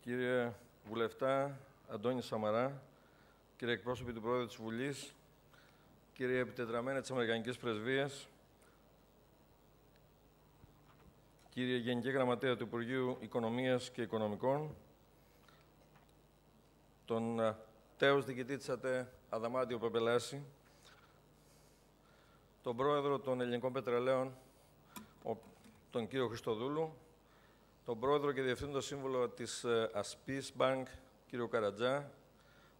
Κύριε Βουλευτά Αντώνη Σαμαρά, κύριε εκπρόσωποι του Πρόεδρου της Βουλής, κύριε επιτετραμένε της Αμερικανικής Πρεσβείας, κύριε Γενική Γραμματέα του Υπουργείου Οικονομίας και Οικονομικών, τον τέος διοικητή της ΑΤΕ Αδαμάντιο Πεμπελάση, τον Πρόεδρο των Ελληνικών Πετρελαίων, τον κύριο Χριστοδούλου, τον Πρόεδρο και Διευθύνοντα Σύμβουλο της Ασπίς Bank, κύριο Καρατζά,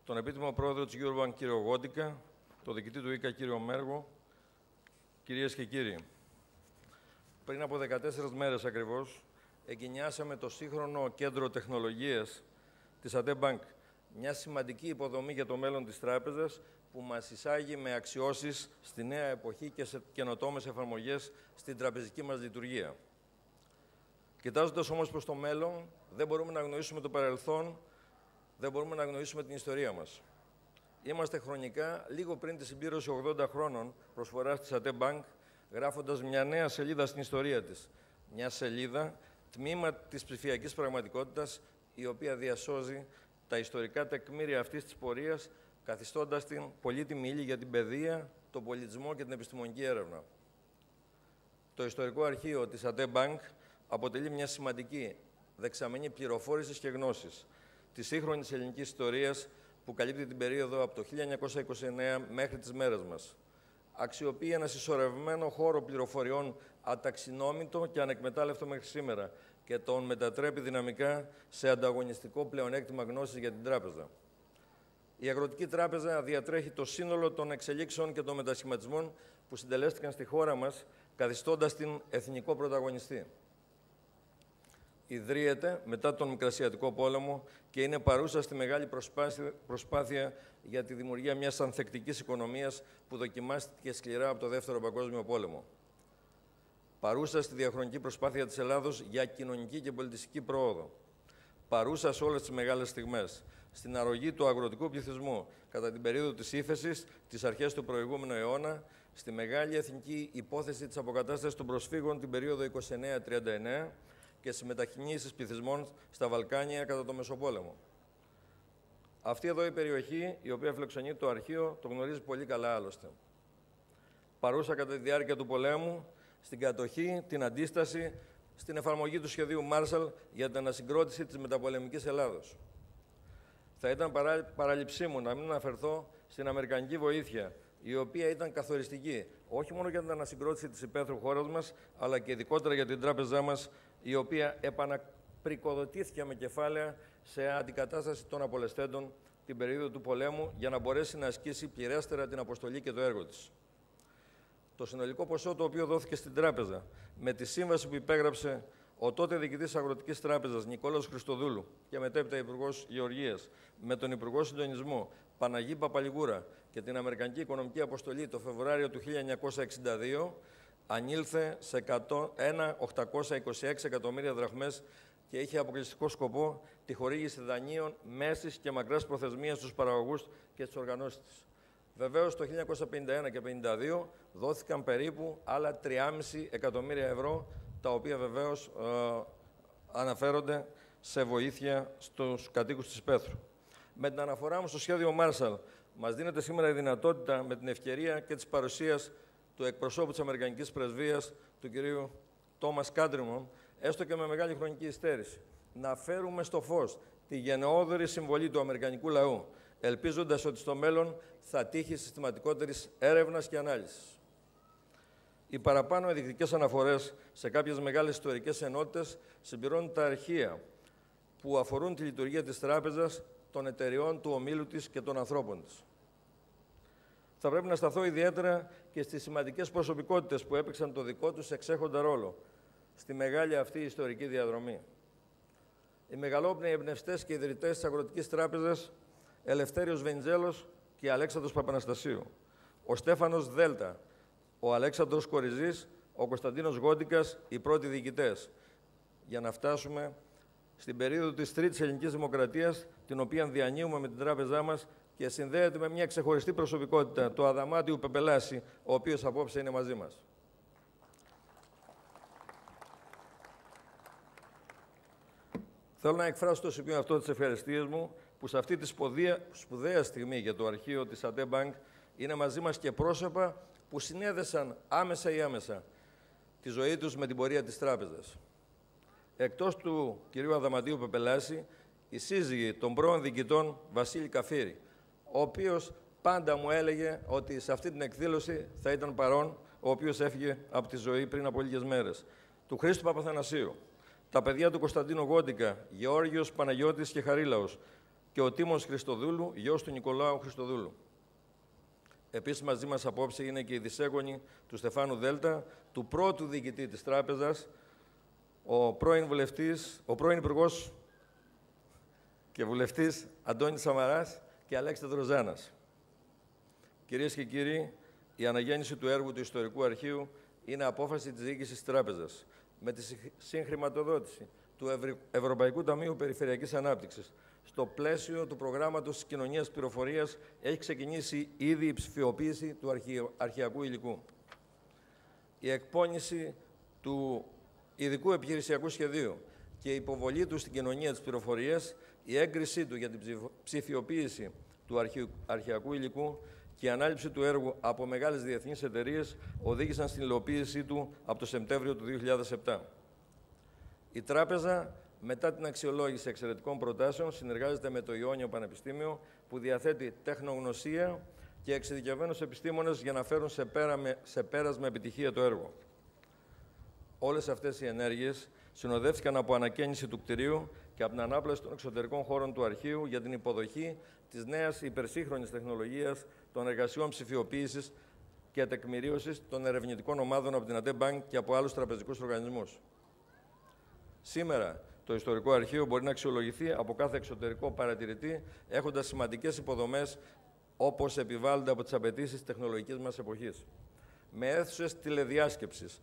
τον Επίτιμο Πρόεδρο της Eurobank, κύριο Γόντικα, τον Διοικητή του ΙΚΑ, κύριο Μέργο, κυρίες και κύριοι. Πριν από 14 μέρες ακριβώς, εγκαινιάσαμε το σύγχρονο κέντρο τεχνολογίας της ΑΤΕ Bank, μια σημαντική υποδομή για το μέλλον της τράπεζας που μας εισάγει με αξιώσεις στη νέα εποχή και σε καινοτόμες εφαρμογές στην τραπεζική μας λειτουργία. Κοιτάζοντας όμως προς το μέλλον, δεν μπορούμε να αγνοήσουμε το παρελθόν, δεν μπορούμε να αγνοήσουμε την ιστορία μας. Είμαστε χρονικά λίγο πριν τη συμπλήρωση 80 χρόνων προσφοράς της ΑΤΕ Bank, γράφοντας μια νέα σελίδα στην ιστορία της. Μια σελίδα, τμήμα της ψηφιακής πραγματικότητας, η οποία διασώζει τα ιστορικά τεκμήρια αυτής της πορείας, καθιστώντας την πολύτιμη ύλη για την παιδεία, τον πολιτισμό και την επιστημονική έρευνα. Το ιστορικό αρχείο της ΑΤΕ Bank αποτελεί μια σημαντική δεξαμενή πληροφόρησης και γνώσης της σύγχρονης ελληνικής ιστορίας που καλύπτει την περίοδο από το 1929 μέχρι τις μέρες μας. Αξιοποιεί ένα συσσωρευμένο χώρο πληροφοριών αταξινόμητο και ανεκμετάλλευτο μέχρι σήμερα και τον μετατρέπει δυναμικά σε ανταγωνιστικό πλεονέκτημα γνώσης για την τράπεζα. Η Αγροτική Τράπεζα διατρέχει το σύνολο των εξελίξεων και των μετασχηματισμών που συντελέστηκαν στη χώρα μας, καθιστώντας την εθνικό πρωταγωνιστή. Ιδρύεται μετά τον Μικρασιατικό Πόλεμο και είναι παρούσα στη μεγάλη προσπάθεια για τη δημιουργία μιας ανθεκτικής οικονομίας που δοκιμάστηκε σκληρά από το Δεύτερο Παγκόσμιο Πόλεμο. Παρούσα στη διαχρονική προσπάθεια της Ελλάδος για κοινωνική και πολιτιστική πρόοδο. Παρούσα σε όλες τις μεγάλες στιγμές. Στην αρρωγή του αγροτικού πληθυσμού κατά την περίοδο της ύφεσης, τις αρχές του προηγούμενου αιώνα, στη μεγάλη εθνική υπόθεση της αποκατάστασης των προσφύγων την περίοδο 29-39, και στις μετακινήσεις πληθυσμών στα Βαλκάνια κατά το Μεσοπόλεμο. Αυτή εδώ η περιοχή, η οποία φιλοξενεί το αρχείο, το γνωρίζει πολύ καλά άλλωστε. Παρούσα κατά τη διάρκεια του πολέμου, στην κατοχή, την αντίσταση, στην εφαρμογή του σχεδίου Μάρσαλ για την ανασυγκρότηση της μεταπολεμικής Ελλάδος. Θα ήταν παράληψή μου να μην αναφερθώ στην αμερικανική βοήθεια, η οποία ήταν καθοριστική, όχι μόνο για την ανασυγκρότηση της υπαίθρου χώρας μας, αλλά και ειδικότερα για την τράπεζά μας, η οποία επαναπρικοδοτήθηκε με κεφάλαια σε αντικατάσταση των απολεσθέντων την περίοδο του πολέμου, για να μπορέσει να ασκήσει πληρέστερα την αποστολή και το έργο της. Το συνολικό ποσό το οποίο δόθηκε στην τράπεζα, με τη σύμβαση που υπέγραψε ο τότε διοικητής Αγροτικής Τράπεζας Νικόλαος Χριστοδούλου και μετέπειτα Υπουργός Γεωργίας, με τον Υπουργό Συντονισμού Παναγί Παπαλιγούρα και την Αμερικανική Οικονομική Αποστολή το Φεβρουάριο του 1962, ανήλθε σε 1.826 εκατομμύρια δραχμές και είχε αποκλειστικό σκοπό τη χορήγηση δανείων μέσης και μακράς προθεσμίας στους παραγωγούς και στις οργανώσεις της. Βεβαίως, το 1951 και 1952 δόθηκαν περίπου άλλα 3,5 εκατομμύρια ευρώ, τα οποία βεβαίως αναφέρονται σε βοήθεια στους κατοίκους της υπαίθρου. Με την αναφορά μου στο σχέδιο Μάρσαλ, μας δίνεται σήμερα η δυνατότητα, με την ευκαιρία και της παρουσίας του εκπροσώπου της Αμερικανικής Πρεσβείας, του κυρίου Τόμας Κάντριμον, έστω και με μεγάλη χρονική υστέρηση, να φέρουμε στο φως τη γενναιόδορη συμβολή του αμερικανικού λαού, ελπίζοντας ότι στο μέλλον θα τύχει συστηματικότερης έρευνας και ανάλυσης. Οι παραπάνω ενδεικτικές αναφορές σε κάποιες μεγάλες ιστορικές ενότητες συμπληρώνουν τα αρχεία που αφορούν τη λειτουργία της τράπεζας, των εταιριών, του ομίλου της και των ανθρώπων της. Θα πρέπει να σταθώ ιδιαίτερα και στις σημαντικές προσωπικότητες που έπαιξαν το δικό τους εξέχοντα ρόλο στη μεγάλη αυτή ιστορική διαδρομή. Οι μεγαλόπνοι εμπνευστές και ιδρυτές της Αγροτικής Τράπεζας, Ελευθέριος Βενιζέλος και Αλέξανδρος Παπαναστασίου, ο Στέφανος Δέλτα, ο Αλέξανδρος Κοριζής, ο Κωνσταντίνος Γόντικας, οι πρώτοι διοικητές, για να φτάσουμε στην περίοδο της Τρίτης Ελληνικής Δημοκρατίας, την οποία διανύουμε με την τράπεζά μας και συνδέεται με μια ξεχωριστή προσωπικότητα, το Αδαμάντιου Πεμπελάση, ο οποίος απόψε είναι μαζί μας. Θέλω να εκφράσω στο σημείο αυτό τις ευχαριστίες μου που σε αυτή τη σπουδαία στιγμή για το αρχείο της ΑΤΕ Bank είναι μαζί μας και πρόσωπα που συνέδεσαν άμεσα ή άμεσα τη ζωή τους με την πορεία της τράπεζας. Εκτός του κυρίου Αδαμαντίου Πεπελάση, οι σύζυγοι των πρώην διοικητών Βασίλη Καφύρη, ο οποίος πάντα μου έλεγε ότι σε αυτή την εκδήλωση θα ήταν παρόν, ο οποίος έφυγε από τη ζωή πριν από λίγες μέρες, του Χρήστου Παπαθανασίου, τα παιδιά του Κωνσταντίνου Γόντικα, Γεώργιος Παναγιώτης και Χαρίλαος και ο Τίμος Χριστοδούλου, γιος του Νικολάου Χριστοδούλου. Επίσης, μαζί μας απόψε είναι και η δισέγγονη του Στεφάνου Δέλτα, του πρώτου διοικητή της τράπεζας, ο πρώην Υπουργός και Βουλευτής Αντώνης Σαμαράς και Αλέξη Δροζάνας. Κυρίες και κύριοι, η αναγέννηση του έργου του Ιστορικού Αρχείου είναι απόφαση της διοίκησης της τράπεζας. Με τη συγχρηματοδότηση του Ευρωπαϊκού Ταμείου Περιφερειακής Ανάπτυξης, στο πλαίσιο του προγράμματος της κοινωνίας πληροφορίας, έχει ξεκινήσει ήδη η ψηφιοποίηση του αρχειακού υλικού. Η εκπόνηση του ειδικού επιχειρησιακού σχεδίου και η υποβολή του στην κοινωνία της πληροφορίας, η έγκρισή του για την ψηφιοποίηση του αρχειακού υλικού και η ανάληψη του έργου από μεγάλες διεθνείς εταιρείες οδήγησαν στην υλοποίησή του από το Σεπτέμβριο του 2007. Η τράπεζα, μετά την αξιολόγηση εξαιρετικών προτάσεων, συνεργάζεται με το Ιόνιο Πανεπιστήμιο, που διαθέτει τεχνογνωσία και εξειδικευμένους επιστήμονες για να φέρουν σε πέρας με επιτυχία το έργο. Όλες αυτές οι ενέργειες συνοδεύτηκαν από ανακαίνιση του κτηρίου και από την ανάπλαση των εξωτερικών χώρων του αρχείου για την υποδοχή της νέας υπερσύγχρονης τεχνολογίας, των εργασιών ψηφιοποίησης και τεκμηρίωσης των ερευνητικών ομάδων από την ΑΤΕ Bank και από άλλους τραπεζικούς οργανισμούς. Σήμερα, το Ιστορικό Αρχείο μπορεί να αξιολογηθεί από κάθε εξωτερικό παρατηρητή, έχοντας σημαντικές υποδομές όπως επιβάλλονται από τις απαιτήσεις της τεχνολογικής μας εποχής. Με αίθουσες τηλεδιάσκεψης,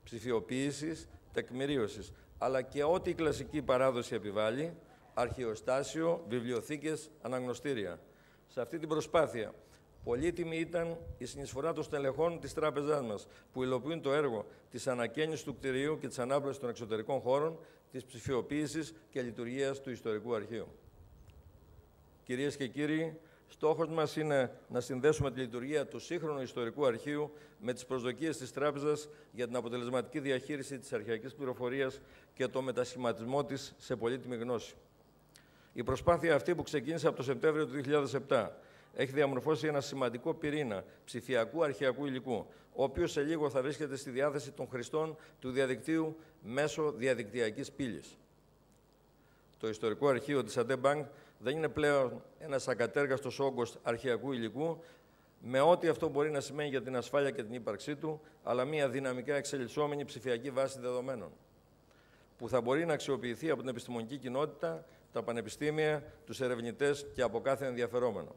ψηφιοποίησης, τεκμηρίωσης, αλλά και ό,τι η κλασική παράδοση επιβάλλει, αρχαιοστάσιο, βιβλιοθήκες, αναγνωστήρια. Σε αυτή την προσπάθεια, πολύτιμη ήταν η συνεισφορά των στελεχών της τράπεζάς μας, που υλοποιούν το έργο της ανακαίνισης του κτηρίου και της ανάπλασης των εξωτερικών χώρων, της ψηφιοποίησης και λειτουργίας του Ιστορικού Αρχείου. Κυρίες και κύριοι, στόχος μας είναι να συνδέσουμε τη λειτουργία του σύγχρονου Ιστορικού Αρχείου με τις προσδοκίες της τράπεζας για την αποτελεσματική διαχείριση της αρχαιακής πληροφορίας και το μετασχηματισμό της σε πολύτιμη γνώση. Η προσπάθεια αυτή, που ξεκίνησε από το Σεπτέμβριο του 2007, έχει διαμορφώσει ένα σημαντικό πυρήνα ψηφιακού αρχαιακού υλικού, ο οποίος σε λίγο θα βρίσκεται στη διάθεση των χρηστών του διαδικτύου μέσω διαδικτυακής πύλης. Το Ιστορικό Αρχείο της ΑΤΕ Bank δεν είναι πλέον ένας ακατέργαστος όγκος αρχαιακού υλικού, με ό,τι αυτό μπορεί να σημαίνει για την ασφάλεια και την ύπαρξή του, αλλά μια δυναμικά εξελισσόμενη ψηφιακή βάση δεδομένων, που θα μπορεί να αξιοποιηθεί από την επιστημονική κοινότητα, τα πανεπιστήμια, τους ερευνητές και από κάθε ενδιαφερόμενο.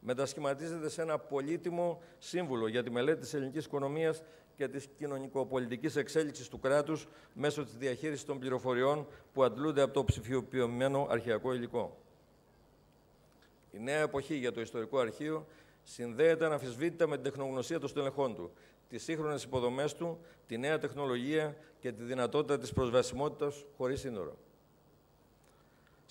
Μετασχηματίζεται σε ένα πολύτιμο σύμβουλο για τη μελέτη της ελληνικής οικονομίας και της κοινωνικοπολιτικής εξέλιξης του κράτους μέσω της διαχείρισης των πληροφοριών που αντλούνται από το ψηφιοποιημένο αρχαιακό υλικό. Η νέα εποχή για το Ιστορικό Αρχείο συνδέεται αναμφισβήτητα με την τεχνογνωσία των στελεχών του, τις σύγχρονες υποδομές του, τη νέα τεχνολογία και τη δυνατότητα της προσβασιμότητας χωρίς σύνορο.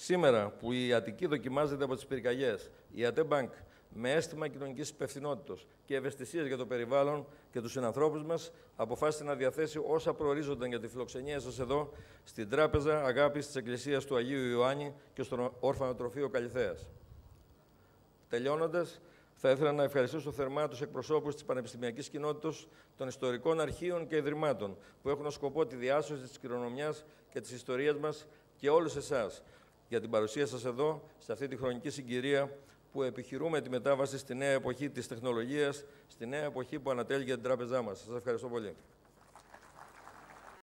Σήμερα, που η Αττική δοκιμάζεται από τις πυρκαγιές, η ΑΤΕ Bank, με αίσθημα κοινωνικής υπευθυνότητας και ευαισθησίας για το περιβάλλον και τους συνανθρώπους μας, αποφάσισε να διαθέσει όσα προορίζονταν για τη φιλοξενία σας εδώ, στην Τράπεζα Αγάπης της Εκκλησίας του Αγίου Ιωάννη και στον Ορφανοτροφείο Καλυθέας. Τελειώνοντας, θα ήθελα να ευχαριστήσω θερμά τους εκπροσώπους της πανεπιστημιακής κοινότητας, των ιστορικών αρχείων και ιδρυμάτων, που έχουν ως σκοπό τη διάσωση της κληρονομιάς και της ιστορίας μας, και όλους εσάς για την παρουσία σας εδώ, σε αυτή τη χρονική συγκυρία που επιχειρούμε τη μετάβαση στη νέα εποχή της τεχνολογίας, στη νέα εποχή που ανατέλει για την τράπεζά μας. Σας ευχαριστώ πολύ.